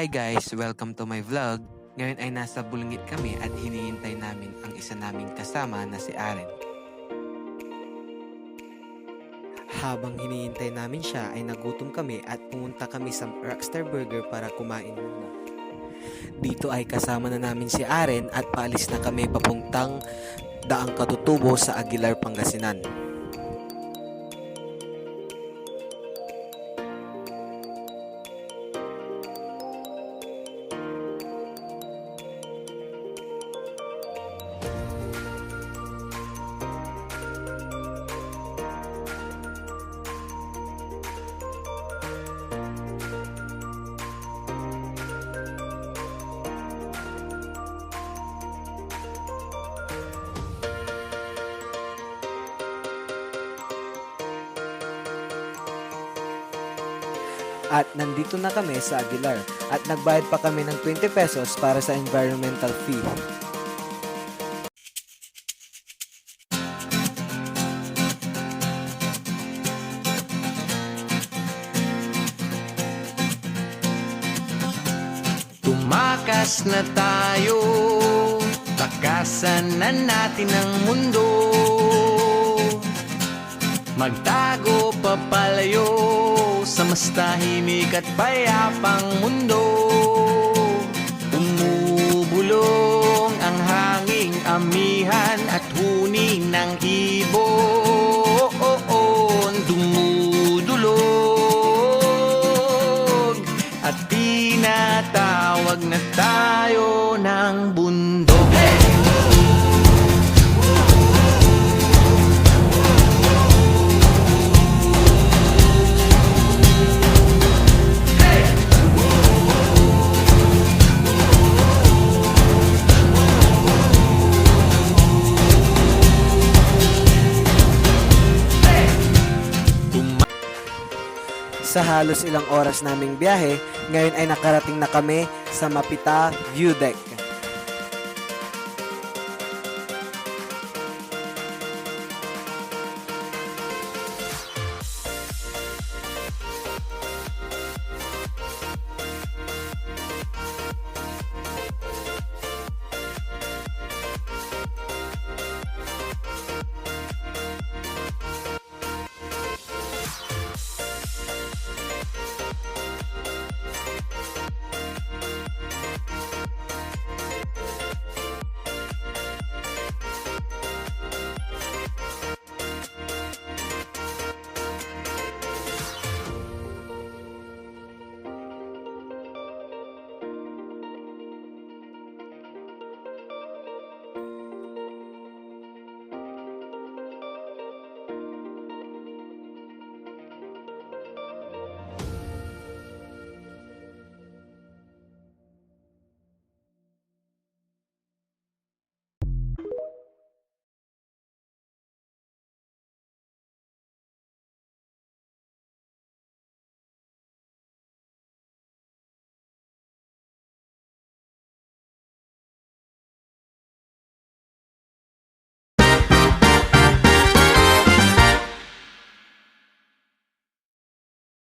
Hi guys! Welcome to my vlog. Ngayon ay nasa Bulngit kami at hinihintay namin ang isa naming kasama na si Aren. Habang hinihintay namin siya ay nagutom kami at pumunta kami sa Rockstar Burger para kumain muna. Dito ay kasama na namin si Aren at paalis na kami papuntang Daang Katutubo sa Aguilar, Pangasinan. At nandito na kami sa Aguilar at nagbayad pa kami ng 20 pesos para sa environmental fee. Tumakas na tayo, takasan na natin ang mundo. Magtago papalayo sa mas tahimik at payapang mundo. Umubulong ang hanging amihan at huni ng ibon. Dumudulog at tinatawag na tayo ng bundok. Hey! Sa halos ilang oras naming biyahe, ngayon ay nakarating na kami sa Mapita View Deck.